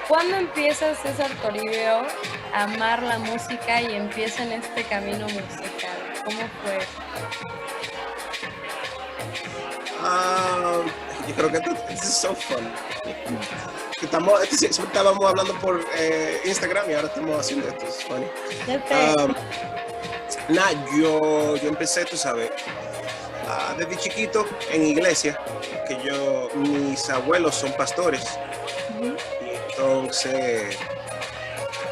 ¿Cuándo empieza César Toribio a amar la música y empieza en este camino musical? ¿Cómo fue? Yo creo que esto es so fun. Estábamos hablando por Instagram y ahora estamos haciendo esto. Es funny. Yo empecé, tú sabes, desde chiquito en iglesia, que mis abuelos son pastores. Y entonces,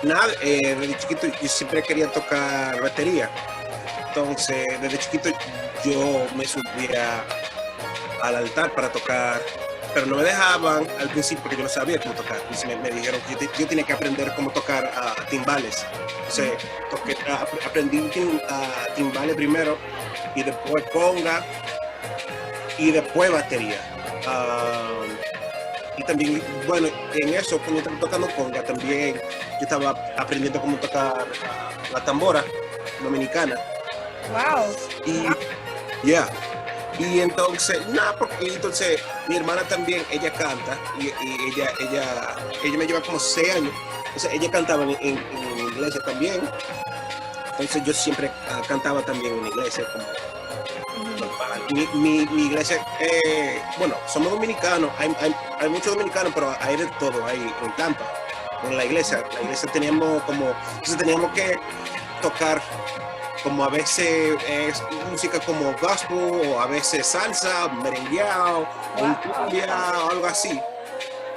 desde chiquito yo siempre quería tocar batería. Entonces, desde chiquito yo me subía al altar para tocar, pero no me dejaban al principio porque yo no sabía cómo tocar. Entonces me dijeron que yo tenía que aprender cómo tocar timbales. Entonces aprendí timbales primero y después conga y después batería. Y también, bueno, en eso, cuando yo estaba tocando conga, también yo estaba aprendiendo cómo tocar la tambora dominicana. Wow. Y entonces, porque entonces mi hermana también, ella canta y ella me lleva como 6 años. Entonces ella cantaba en iglesia también. Entonces yo siempre cantaba también en iglesia. Mi iglesia, bueno, somos dominicanos, hay muchos dominicanos, pero hay de todo, hay en Tampa, en la iglesia teníamos que tocar como a veces música como gospel, o a veces salsa, merengueado, cumbia, o algo así.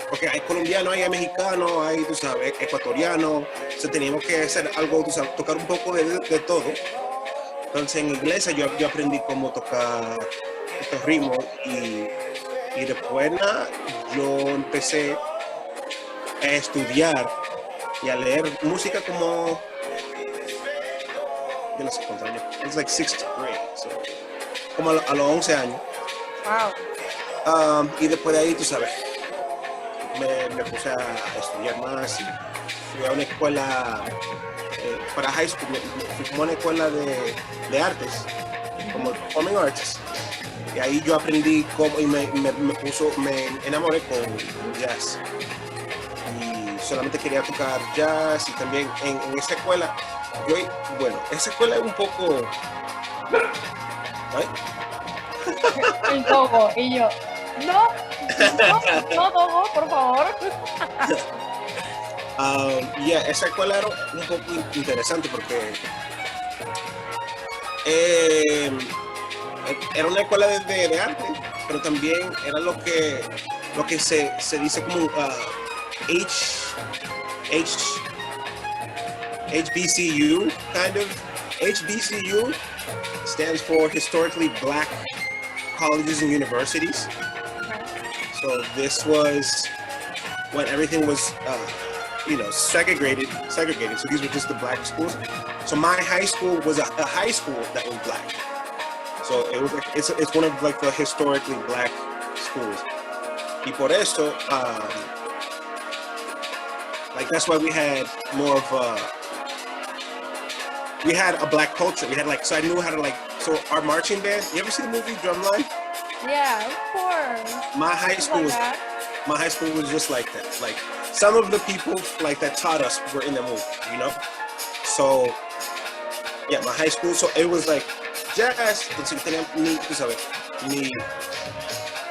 Porque hay colombianos, hay mexicanos, hay, tú sabes, ecuatorianos. Entonces teníamos que hacer algo, tú sabes, tocar un poco de todo. Entonces en iglesia yo aprendí cómo tocar estos ritmos y después yo empecé a estudiar y a leer música como, yo no sé cuántos años, it's like 6th grade, so, como a los 11 años. Wow. Y después de ahí, tú sabes, me puse a estudiar más y fui a una escuela para high school, fui como a una escuela de artes, como performing arts. Y ahí yo aprendí cómo y me enamoré con jazz. Y solamente quería tocar jazz y también en esa escuela. Esa escuela es un poco... El Togo y yo, no, Togo, por favor. Esa escuela era un poco interesante porque era una escuela de arte, pero también era lo que se dice como HBCU, kind of. HBCU stands for Historically Black Colleges and Universities. So this was when everything was, segregated. So these were just the black schools. So my high school was a high school that was black. So it was it's one of like the historically black schools. Y por eso, like that's why we had more of we had a black culture. We had so I knew how to so our marching band. You ever see the movie Drumline? Yeah, of course. My high school was just like that. Like some of the people that taught us were in the movie, you know. So yeah, my high school. So it was like jazz. Entonces tenía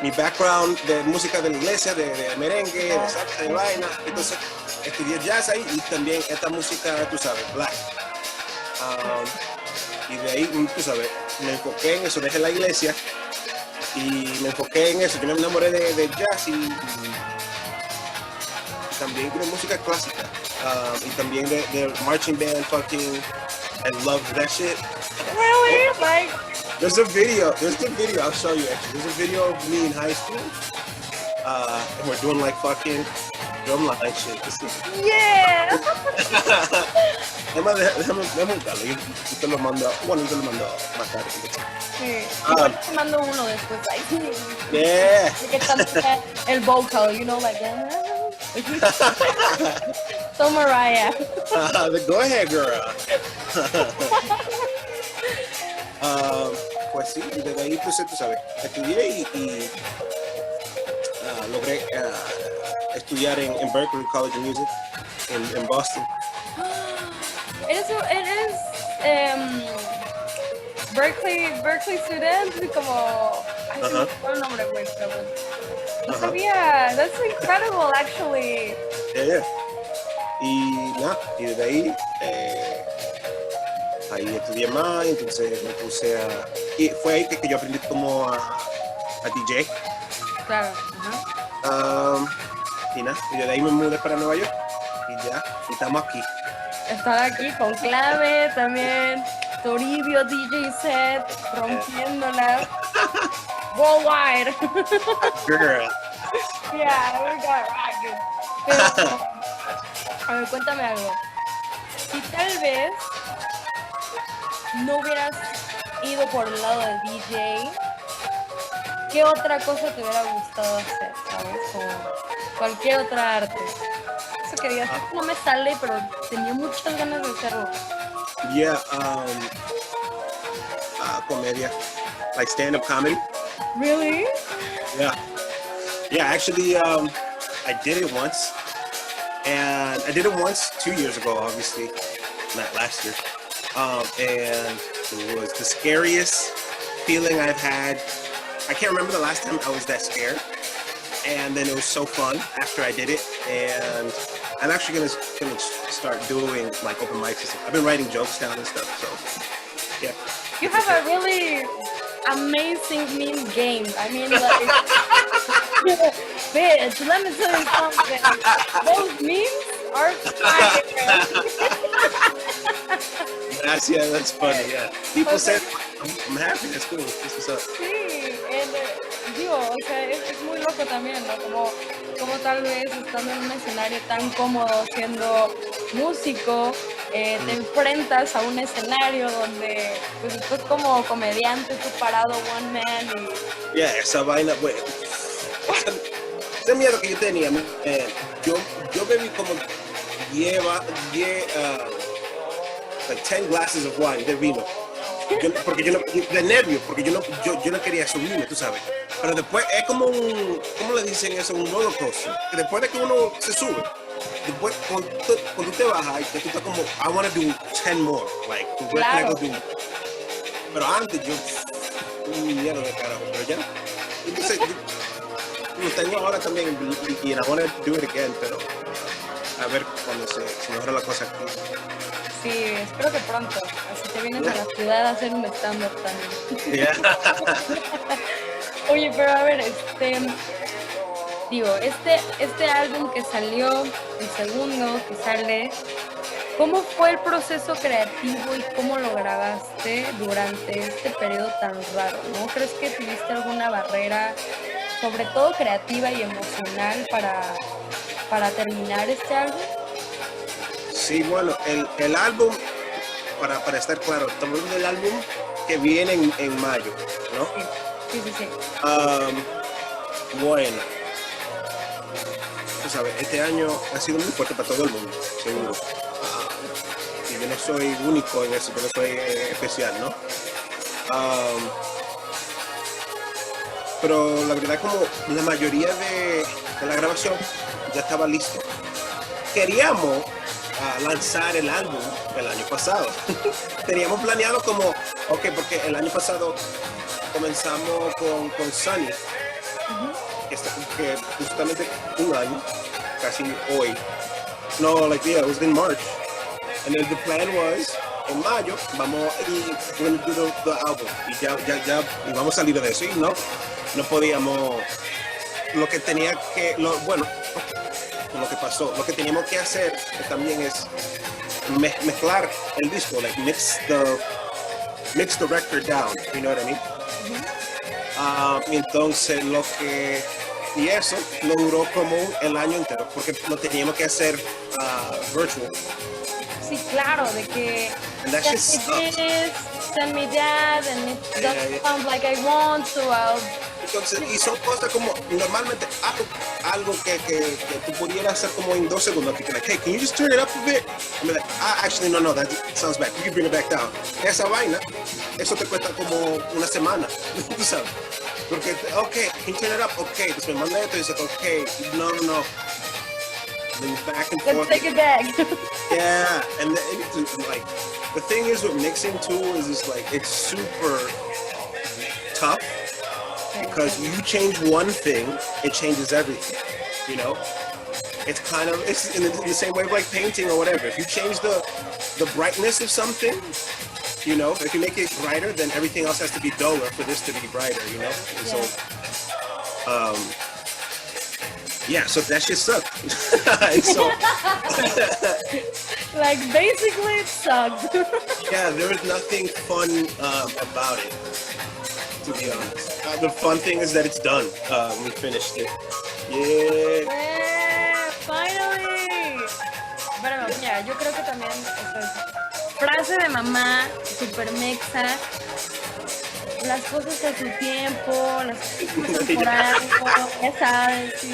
mi background de música de la iglesia, de merengue, de salsa, de vaina. Entonces estudié jazz ahí y también esta música, tú sabes, black. Y de ahí, tú sabes, me enfoqué en eso, dejé la iglesia y me enfoqué en eso. Yo me enamoré de jazz y también de música clásica y también de marching band, fucking, I love that shit. Really? Like, there's a video I'll show you actually. There's a video of me in high school and we're doing like fucking drumline shit. yeah. Déjame buscarlo. Yo te lo mando. Bueno, yo te lo mando más tarde. Sí. Te mando uno después. Yeah. Que tanto el vocal, like So Mariah. Go ahead, girl. Pues sí, y desde ahí, pues tú sabes, estudié y logré estudiar en Berklee College of Music en Boston. Eres Berkeley student, como... Ay, se me fue el nombre, güey, pero bueno. No sabía. That's incredible, actually. Yeah. Y nada, y desde ahí, ahí estudié más, entonces me puse a... Y fue ahí que yo aprendí como a DJ. Claro. Y nada, y desde ahí me mudé para Nueva York. Y ya, y estamos aquí. Estar aquí con Conclave también. Toribio DJ set, rompiéndola. Worldwide. Girl. Yeah, we got rocket. Pero, a ver, cuéntame algo. Si tal vez no hubieras ido por el lado del DJ, ¿qué otra cosa te hubiera gustado hacer? ¿Sabes? Como cualquier otra arte. Eso que digas, no me sale, pero tenía muchas ganas de hacerlo. Yeah, comedia, like stand-up comedy. Really? Yeah. Actually, I did it once, and I did it once 2 years ago, obviously, not last year. And it was the scariest feeling I've had. I can't remember the last time I was that scared. And then it was so fun after I did it, and I'm actually gonna start doing like open mics and stuff. I've been writing jokes down and stuff, so yeah. You have a really amazing meme game. I mean, like, bitch, let me tell you something. Those memes are fire. Yeah, that's funny. Yeah, people say I'm happy. That's cool. This is up. Sí, digo, o sea, es muy loco también, ¿no? Como tal vez estando en un escenario tan cómodo siendo músico, te enfrentas a un escenario donde pues estás como comediante, tú parado one man y... Yeah, esa vaina, güey. Ese miedo que yo tenía, yo bebí como like 10 glasses of wine de vino. De nervio, porque yo no quería subirme, tú sabes. Pero después es como ¿cómo le dicen eso? Un roller coaster. Que después de que uno se sube, después cuando tú te bajas, y tú estás como, I want to do 10 more. Like, claro. Pero antes yo, un miedo de carajo, pero ya. Entonces, lo tengo ahora también, y I want to do it again, pero a ver cuando se mejora la cosa aquí. Sí, espero que pronto. Así te vienes a la ciudad a hacer un stand-up también. Yeah. Oye, pero a ver, este álbum que salió, el segundo que sale, ¿cómo fue el proceso creativo y cómo lo grabaste durante este periodo tan raro? ¿No crees que tuviste alguna barrera, sobre todo creativa y emocional, para terminar este álbum? Sí, bueno, el álbum, para estar claro, estamos hablando del álbum que viene en mayo, ¿no? Sí. Bueno, tú sabes, este año ha sido muy fuerte para todo el mundo, seguro. Y yo no soy único en eso, yo no soy especial, ¿no? Pero la verdad, como la mayoría de la grabación ya estaba listo. Queríamos lanzar el álbum el año pasado. Teníamos planeado como, porque el año pasado comenzamos con Sunny, que justamente un año, casi hoy. No, like, yeah, it was in March. And then the plan was, en mayo, vamos y we're gonna do the album. Y ya, y vamos a salir de eso. Y no podíamos, lo que pasó, lo que teníamos que hacer también es mezclar el disco, like mix the record down, you know what I mean? Entonces y eso lo duró como el año entero, porque lo teníamos que hacer virtual. Sí, claro, de que send me that, and it doesn't sound like I want, so I'll... Entonces, y son cosas como, normalmente, algo que tú pudieras hacer como en 2 segundos, like, hey, can you just turn it up a bit? I'm like, actually, no, that sounds bad, you can bring it back down. Esa vaina, eso te cuesta como una semana, tú sabes. Porque, okay, can you turn it up? Okay, pues me manda esto y dice, okay, no, then back and Let's forth. take it back. Yeah, and like the thing is with mixing too is just like it's super tough because you change one thing, it changes everything. You know, it's in the same way of like painting or whatever. If you change the brightness of something, you know, if you make it brighter, then everything else has to be duller for this to be brighter. You know, and so yeah, so that shit sucked. And so, like basically it sucked. yeah, there was nothing fun about it, to be honest. The fun thing is that it's done. We finished it. Yeah. Yeah, finally. Pero mira, yo creo que también, o sea, frase de mamá, super mexa, las cosas a su tiempo, las cosas por algo, ya sabes, sí.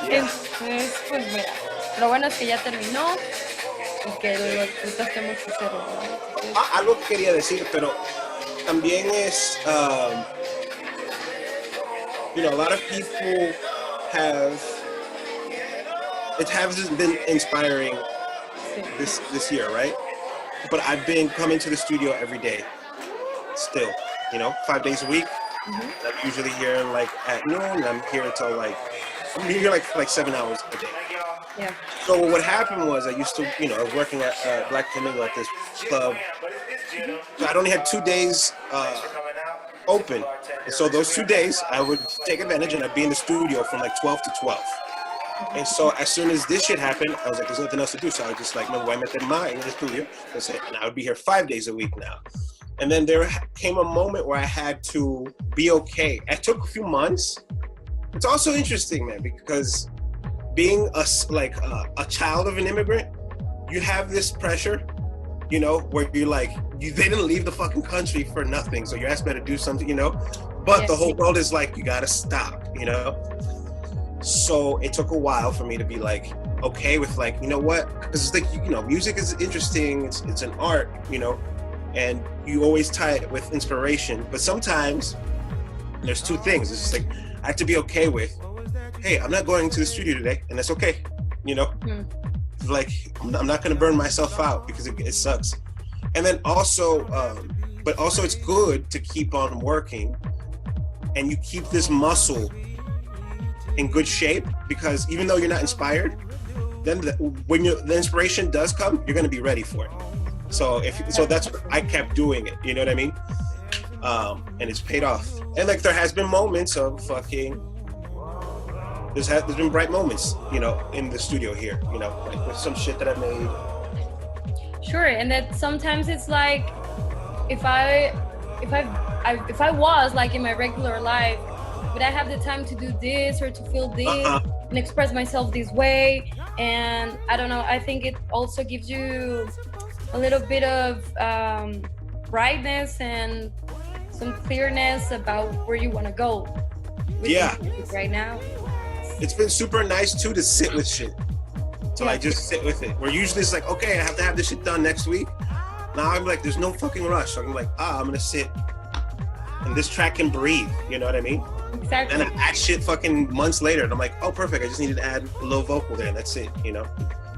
Yeah. Entonces, pues mira, lo bueno es que ya terminó y que lo disfrutaste mucho hacerlo, ¿no? Algo que quería decir, pero también es, you know, a lot of people it has been inspiring this year, right? But I've been coming to the studio every day, still, you know, 5 days a week. Mm-hmm. I'm usually here like at noon. I'm here till I'm here like 7 hours a day. Yeah. So what happened was I used to, you know, I was working at Black Flamingo at this club. So I'd only had 2 days open. And so those 2 days I would take advantage and I'd be in the studio from like 12 to 12. And so as soon as this shit happened, I was like, there's nothing else to do. So I was just like, me voy a meter más in the studio. And I would be here 5 days a week now. And then there came a moment where I had to be okay. It took a few months. It's also interesting, man, because being a child of an immigrant, you have this pressure, you know, where you're like, they didn't leave the fucking country for nothing. So you're asking to do something, you know, but the whole world is like, you gotta stop, you know? So it took a while for me to be like, okay with like, you know what? Because it's like, you know, music is interesting. It's an art, you know, and you always tie it with inspiration. But sometimes there's two things. It's just like, I have to be okay with, hey, I'm not going to the studio today, and that's okay, you know? Like, I'm not gonna burn myself out because it sucks. And then also, but also it's good to keep on working and you keep this muscle in good shape, because even though you're not inspired, then when the inspiration does come, you're gonna be ready for it. So that's what I kept doing it, you know what I mean? And it's paid off. And like there has been moments of fucking, there's been bright moments, you know, in the studio here, you know, like with some shit that I made. Sure, and that sometimes it's like, if I was like in my regular life, would I have the time to do this or to feel this and express myself this way? And I don't know, I think it also gives you a little bit of brightness and some clearness about where you want to go with music right now. It's been super nice too to sit with shit. So I just sit with it. Where usually it's like, okay, I have to have this shit done next week. Now I'm like, there's no fucking rush. So I'm like, I'm gonna sit and this track can breathe, you know what I mean? Exactly. And I add shit fucking months later and I'm like, oh perfect, I just needed to add a little vocal there and that's it, you know?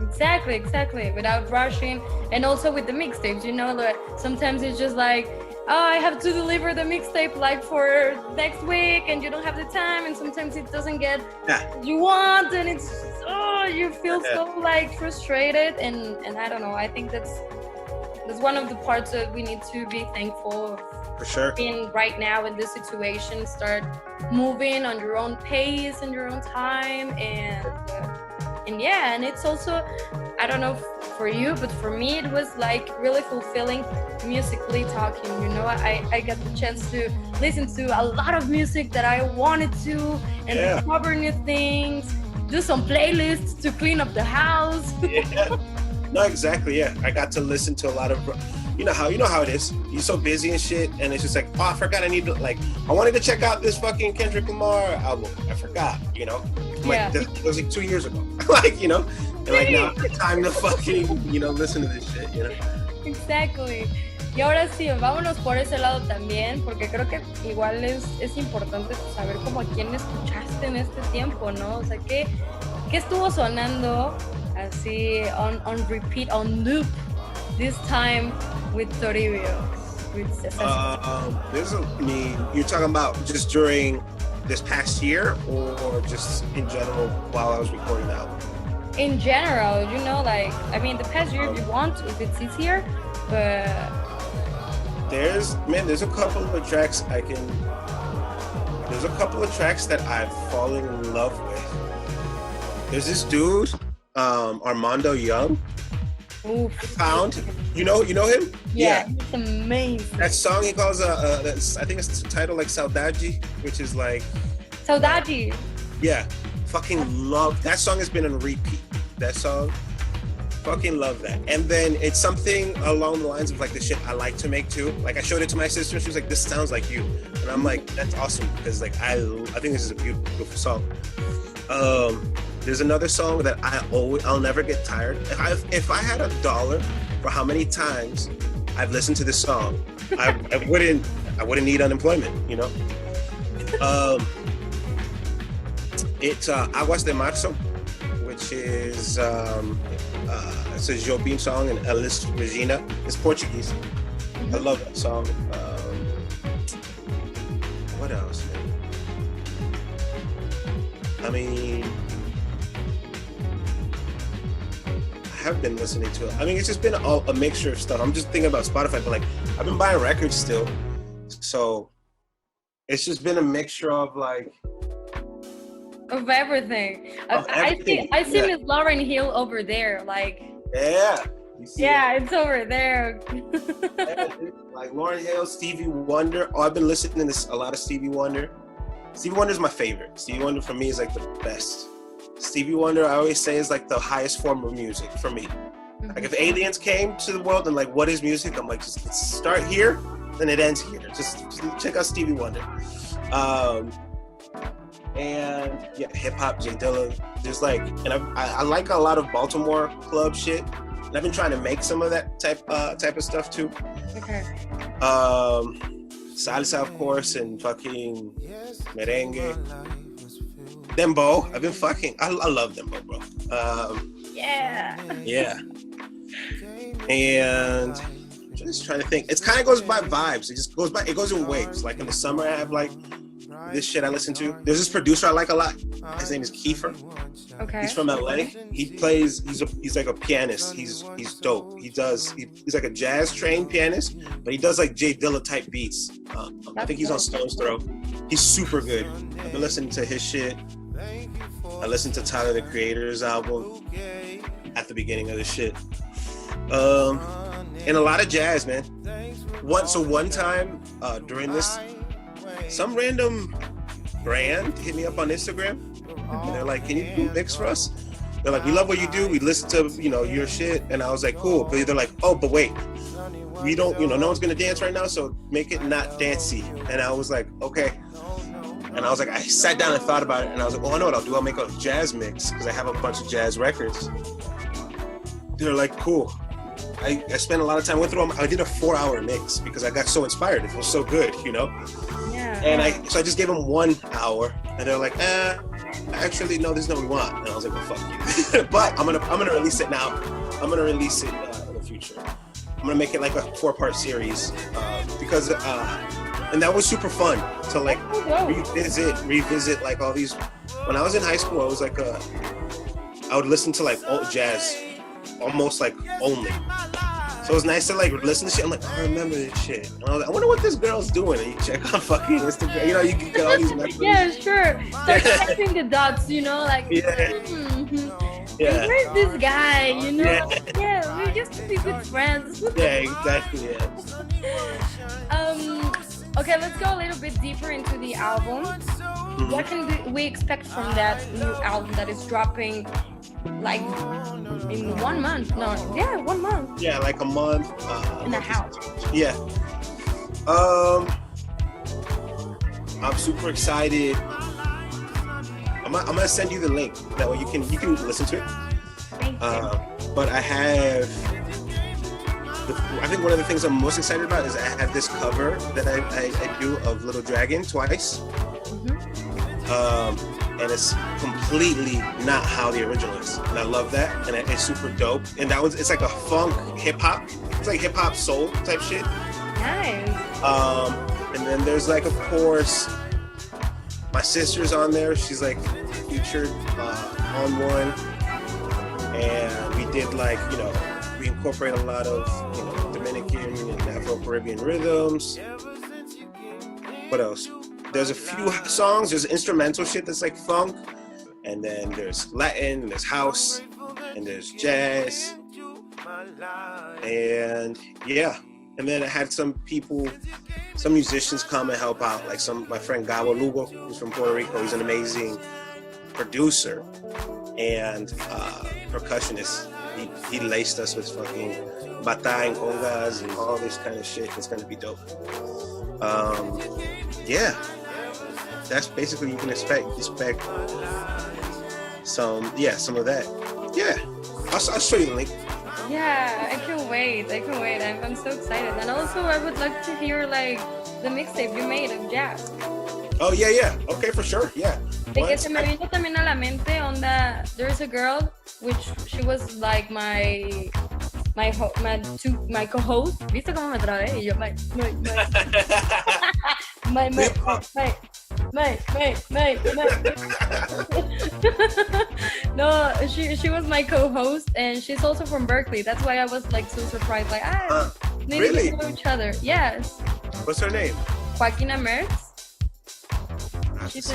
Exactly, without rushing. And also with the mixtapes, you know, like sometimes it's just like, I have to deliver the mixtape like for next week and you don't have the time, and sometimes it doesn't get what you want, and it's you feel so like frustrated, and I don't know, I think that's one of the parts that we need to be thankful of. For sure. Being right now in this situation, start moving on your own pace and your own time, and yeah, and it's also, I don't know for you, but for me it was like really fulfilling musically talking, you know. I got the chance to listen to a lot of music that I wanted to, and discover new things, do some playlists to clean up the house. No, exactly, I got to listen to a lot of, you know how it is, you're so busy and shit, and it's just like, I forgot I wanted to check out this fucking Kendrick Lamar album, I forgot, you know. It was like 2 years ago. Like, you know, and like now it's time to fucking, you know, listen to this shit, you know. Exactly. Y ahora sí, vámonos por ese lado también, porque creo que igual es importante saber como a quién escuchaste en este tiempo, ¿no? O sea, ¿qué estuvo sonando así on repeat, on loop, this time with Toribio? You're talking about just during this past year or just in general while I was recording the album? In general, you know, like, I mean, the past year if you want, if it's easier, but... There's a couple of tracks that I've fallen in love with. There's this dude, Armando Young. Oof. Found, you know him? Yeah, it's amazing. That song he calls I think it's titled like Saudade, which is like Saudade. Yeah, fucking love that song. Has been on repeat. That song, fucking love that. And then it's something along the lines of like the shit I like to make too. Like I showed it to my sister, she was like, "This sounds like you," and I'm like, "That's awesome," because like I think this is a beautiful song. There's another song that I'll never get tired. If I had $1 for how many times I've listened to this song, I wouldn't need unemployment, you know. It's Aguas de Marzo, which is it's a Jobim song and Elis Regina. It's Portuguese. I love that song. What else, man? I mean, I have been listening to it. I mean, it's just been a mixture of stuff. I'm just thinking about Spotify, but like I've been buying records still, so it's just been a mixture of like of everything. I see Miss Lauren Hill over there, like it's over there. Like Lauren Hill, Stevie Wonder. Oh, I've been listening to a lot of Stevie Wonder. Stevie Wonder's my favorite. Stevie Wonder for me is like the best. Stevie Wonder, I always say, is like the highest form of music for me. Mm-hmm. Like if aliens came to the world and like, what is music? I'm like, just start here, then it ends here. Just check out Stevie Wonder. And yeah, hip hop, J Dilla. There's like, and I like a lot of Baltimore club shit. And I've been trying to make some of that type of stuff too. Okay. Salsa, of course, and fucking merengue. Dembo. I've been fucking. I love Dembo, bro. Yeah. And I'm just trying to think. It kind of goes by vibes. It goes in waves. Like in the summer, I have like this shit I listen to. There's this producer I like a lot. His name is Kiefer. Okay. He's from LA. He's like a pianist. He's dope. He's like a jazz trained pianist, but he does like J Dilla type beats. I think he's on Stone's Throw. He's super good. I've been listening to his shit. I listened to Tyler the Creator's album at the beginning of the shit. And a lot of jazz, man. One time during this, some random brand hit me up on Instagram. And they're like, "Can you do a mix for us?" They're like, "We love what you do. We listen to, your shit." And I was like, "Cool." But they're like, "Oh, but wait, we don't, no one's gonna dance right now, so make it not dancey." And I was like, "Okay." And I was like, I sat down and thought about it, and I was like, "Oh, I know what I'll do. I'll make a jazz mix because I have a bunch of jazz records." They're like, "Cool." I spent a lot of time with them. I did a 4-hour mix because I got so inspired. It was so good, Yeah. And so I just gave them 1 hour, and they're like, actually, no, this is not what we want. And I was like, well, fuck you. But I'm gonna release it now. I'm gonna release it in the future. I'm gonna make it like a 4-part series because and that was super fun to like revisit like all these. When I was in high school, I was like I would listen to like old jazz almost like only. So it was nice to like listen to shit. I'm like, I remember this shit. And I was like, I wonder what this girl's doing. And you check on fucking Instagram. You can get all these memories. Yeah, sure. Start connecting the dots, like. Yeah. Yeah. Where's this guy? Yeah, we used to be good friends. Yeah, exactly. Yeah. Okay, let's go a little bit deeper into the album. Mm-hmm. What can we expect from that new album that is dropping? Like in 1 month? No, yeah, 1 month. Yeah, like a month. In a house. Yeah. I'm super excited. I'm gonna send you the link. That way you can listen to it. Thank you. But I have I think one of the things I'm most excited about is I have this cover that I do of Little Dragon twice. And it's completely not how the original is, and I love that, and it's super dope. And it's like a funk hip hop, it's like hip hop soul type shit. Nice. And then there's like, of course, my sister's on there. She's like featured on one, and we did like, you know, we incorporate a lot of, you know, Dominican and Afro-Caribbean rhythms. What else? There's a few songs, there's instrumental shit that's like funk, and then there's Latin, and there's house, and there's jazz, and yeah. And then I had some musicians come and help out, like my friend Gabo Lugo, who's from Puerto Rico. He's an amazing producer and percussionist. He laced us with fucking bata and congas and all this kind of shit. It's gonna be dope. Yeah. That's basically what you can expect. Some of that. Yeah, I'll show you the link. Yeah, I can wait. I'm so excited. And also, I would like to hear like the mixtape you made of jazz. Oh yeah. Okay, for sure. Yeah. De que se me vino también a la mente onda. There's a girl which she was like my co-host. ¿Viste cómo me trabé? Y yo No, she was my co-host, and she's also from Berkeley. That's why I was like so surprised. Like, maybe really? we know each other. Yes. What's her name? Joaquina Mertz. She's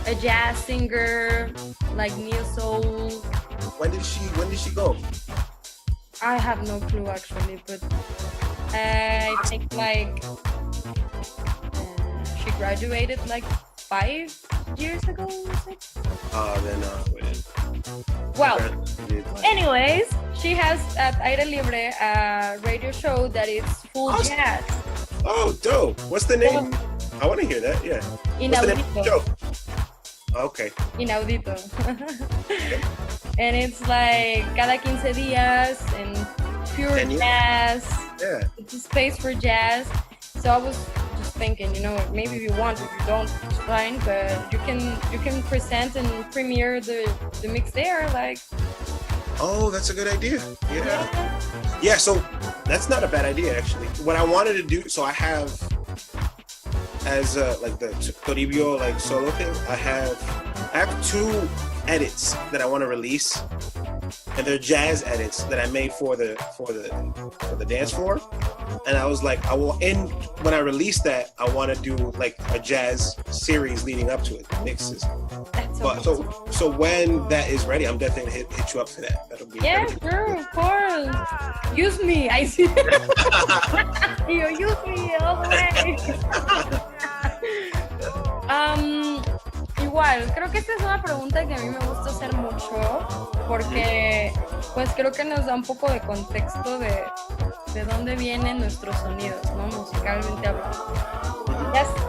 a jazz singer, like neo soul. When did she go? I have no clue actually, but I think like she graduated like 5 years ago. Well, anyways, she has at Aire Libre a radio show that is full jazz. Oh, dope. What's the name? I want to hear that, yeah. Inaudito. Okay. Inaudito. And it's like cada 15 días and pure jazz. Yeah. It's a space for jazz. So I was just thinking, you know, maybe if you want, if you don't, it's fine. But you can present and premiere the mix there, like. Oh, that's a good idea. Yeah. So that's not a bad idea actually. What I wanted to do, so I have, as like the Toribio like solo thing, I have 2 edits that I want to release, and they're jazz edits that I made for the dance floor. And I was like, when I release that, I want to do like a jazz series leading up to it, mixes. So when that is ready, I'm definitely gonna hit you up for that. That'll be sure, of course. Use me, I see. You use me all the way. Igual, creo que esta es una pregunta que a mí me gusta hacer mucho, porque pues creo que nos da un poco de contexto de dónde vienen nuestros sonidos, ¿no? Musicalmente hablando.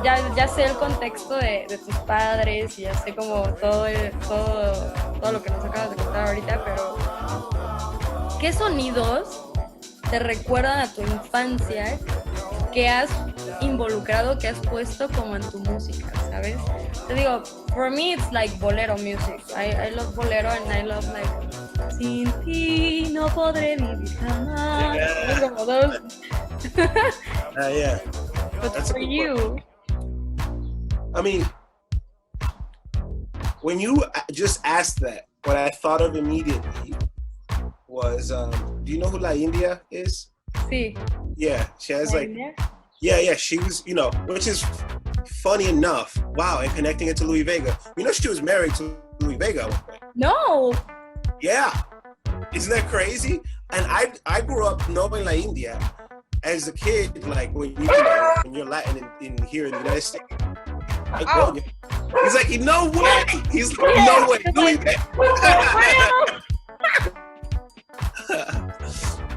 Ya sé el contexto de tus padres y ya sé como todo lo que nos acabas de contar ahorita, pero ¿qué sonidos te recuerdan a tu infancia que has involucrado, que has puesto como en tu música, ¿sabes? Te digo, for me it's like bolero music. I love bolero and I love like sin ti no podré vivir jamás. Yeah. Como those. Yeah. But that's for you, I mean, when you just asked that, what I thought of immediately was, do you know who La India is? sí. Yeah, she has La like, India? yeah, she was, you know, which is funny enough. Wow, and connecting it to Louis Vega. You know, she was married to Louis Vega at one point. No. Yeah, isn't that crazy? And I grew up knowing La India as a kid, like when you're Latin in here in the United States. He's like, no way. He's like, no way. Louis Vega.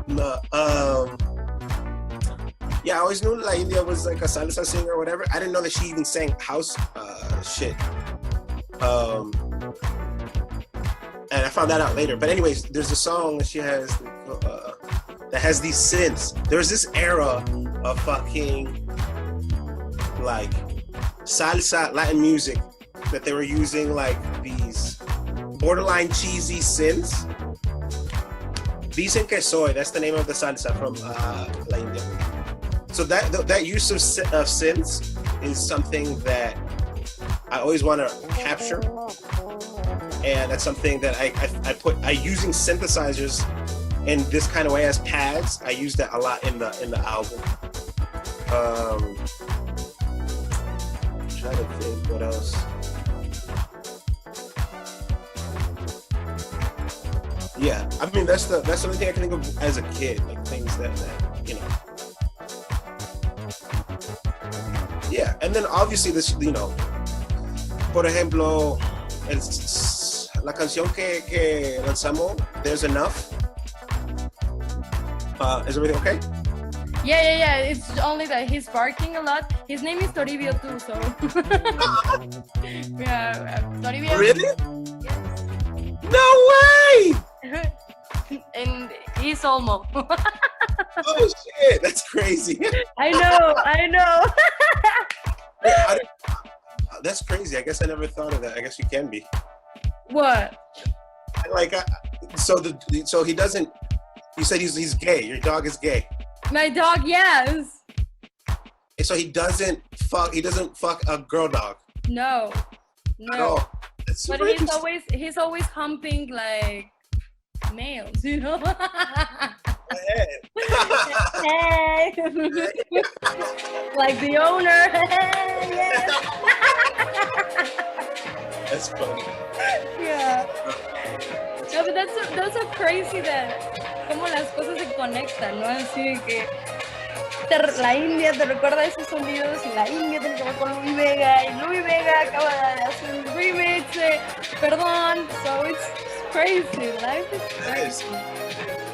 No, yeah, I always knew La India was like a salsa singer or whatever. I didn't know that she even sang house shit. And I found that out later. But anyways, there's a song that she has that has these synths. There's this era of fucking like salsa Latin music that they were using like these borderline cheesy synths. Dicen que soy, that's the name of the salsa from La India. So that use of synths is something that I always want to capture, and that's something that I using synthesizers in this kind of way as pads. I use that a lot in the album. I'm trying to think what else. Yeah, I mean that's the only thing I can think of as a kid, like things that you know. Yeah, and then obviously this, you know, por ejemplo, la canción que lanzamos, There's Enough. Is everything okay? Yeah. It's only that he's barking a lot. His name is Toribio too, so. Yeah, Toribio. Really? Yes. No way! And he's Olmo. Oh shit, that's crazy. I know. That's crazy. I guess I never thought of that. I guess you can be. What? Like, so he doesn't. You said he's gay. Your dog is gay. My dog, yes. So he doesn't fuck a girl dog. No. At all. That's But he's always humping like males, you know. Hey. Like the owner. Hey, yes. That's funny. Yeah. No, but that's so crazy that como las cosas se conectan, ¿no? Así de que la India te recuerda esos sonidos y la India tiene que ver con Louis Vega y Louis Vega acaba de hacer un remix de Perdón, so it's crazy, life is crazy.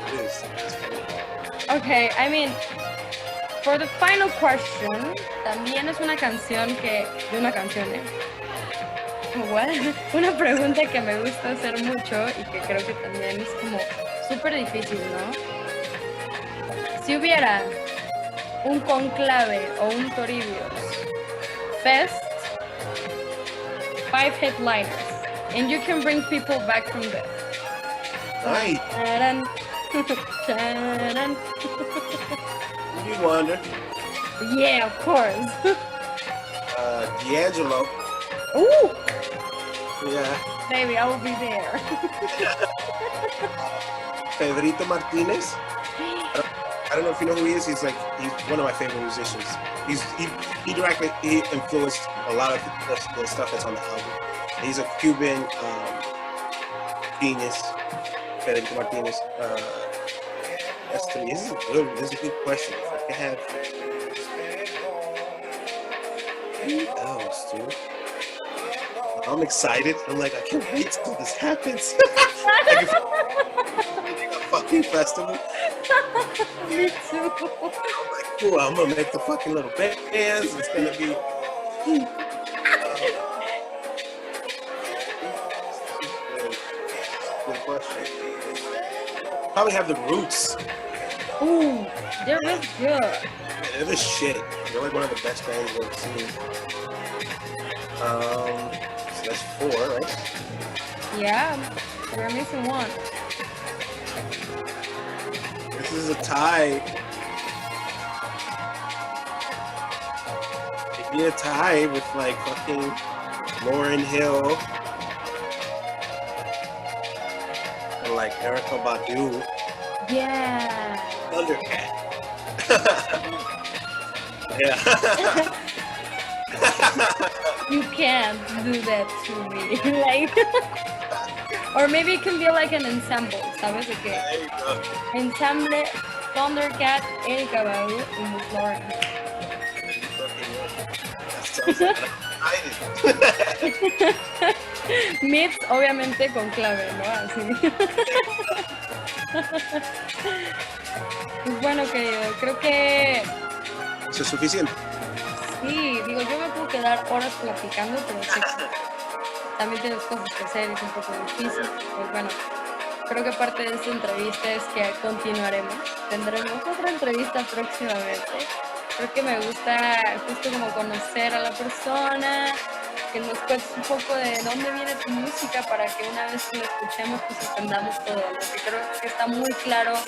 It is. Okay, I mean, for the final question, también es una canción What? Una pregunta que me gusta hacer mucho y que creo que también es como súper difícil, ¿no? Si hubiera un Conclave o un Toribios Fest, 5 headliners, and you can bring people back from there. Right. Taran, taran. You wonder. Yeah, of course. D'Angelo. Ooh, Yeah. baby, I will be there. Pedrito Martinez. I don't know if you know who he is. He's one of my favorite musicians. He directly influenced a lot of the stuff that's on the album. He's a Cuban genius, Pedrito Martinez. This is a good question. If I can have who else, dude? I'm excited. I'm like, I can't wait till this happens. Like a fucking festival. Me too. I'm like, cool, I'm gonna make the fucking little bands. It's gonna be. Good question. Probably have the Roots. Ooh, they're really good. They're the shit. They're like one of the best bands I've ever seen. So that's 4, right? Yeah, we're missing one. This is a tie. It'd be a tie with like fucking Lauryn Hill and like Erykah Badu. Yeah. Thundercat. Yeah. You can't do that to me. Like, or maybe it can be like an ensemble, ¿sabes de qué? There you go. Ensemble, Thundercat, Erykah Badu y Miss Lauren. That sounds exciting. Meets, obviamente, Conclave, ¿no? Así. Pues bueno, querido, creo que ¿Eso es suficiente? sí, digo, yo me puedo quedar horas platicando, pero sé que también tienes cosas que hacer, es un poco difícil. Pues bueno, creo que parte de esta entrevista es que continuaremos. Tendremos otra entrevista próximamente. Creo que me gusta justo como conocer a la persona, que nos cuentes un poco de dónde viene tu música para que una vez que lo escuchemos pues entendamos todo, ¿no? Que creo que está muy claro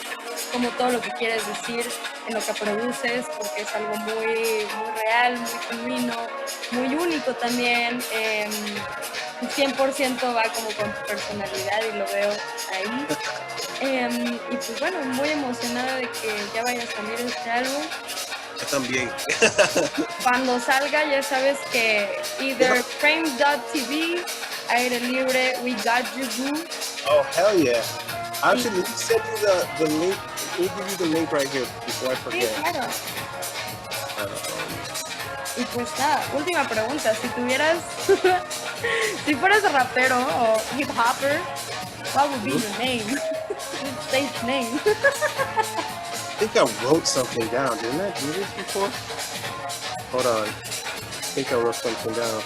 como todo lo que quieres decir en lo que produces, porque es algo muy, muy real, muy genuino, muy único también. 100% va como con tu personalidad y lo veo ahí. Y pues bueno, muy emocionada de que ya vaya a salir este álbum. Yo también. Cuando salga ya sabes que either Freim.tv, Aire Libre, We Got You Boo. Oh, hell yeah. Actually, let me send you the link. We'll give you the link right here before I forget. Sí, claro. Y pues nada, última pregunta. Si tuvieras, si fueras rapero o hip hopper, what would be your name? Your stage name. I think I wrote something down. Didn't I do this before? Hold on. I think I wrote something down.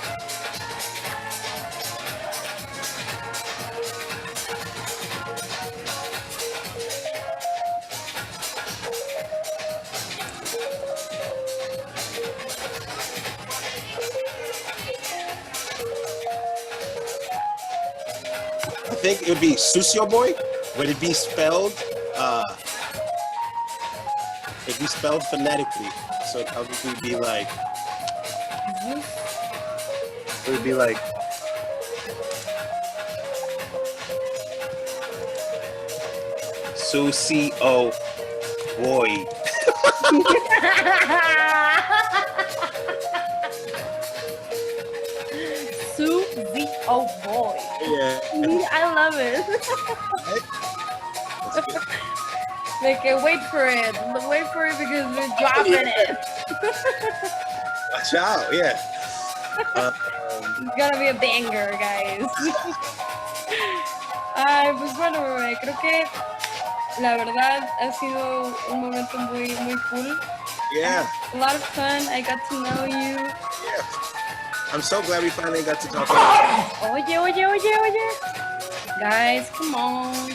I think it would be Sucio Boy. Would it be spelled? It'd be spelled phonetically, so it'd probably be like. It would be like. Sucio Boy. Susie, oh boy. Yeah. I love it. Like, wait for it because we're dropping it. Watch out, yeah. It's gonna be a banger, guys. Ay, pues bueno, bebé, creo que la verdad ha sido un momento muy, muy cool. Yeah. A lot of fun. I got to know you. Yeah. I'm so glad we finally got to talk. Oye. Guys, come on.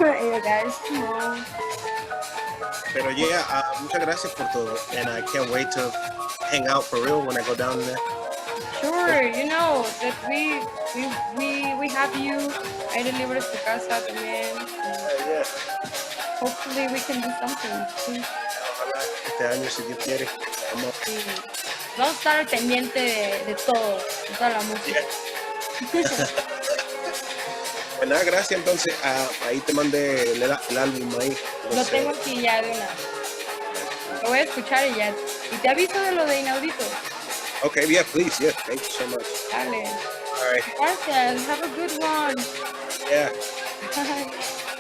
Yeah, guys, come on. Pero yeah, muchas gracias por todo, and I can't wait to hang out for real when I go down there. Sure, you know that we have you. Aire Libre es tu casa también. Yeah. Hopefully we can do something. Sí. Ojalá este año, si Dios quiere, vamos. Sí. Vamos a estar al pendiente de todo, de toda la música. Yeah. Pues nada, gracias. Entonces, ahí te mandé el álbum ahí. Lo tengo aquí ya de una. Lo voy a escuchar y ya. Y te aviso de lo de Inaudito. Okay, yeah, please. Yeah, thank you so much. Dale. All right. Gracias. Have a good one. Yeah. Bye.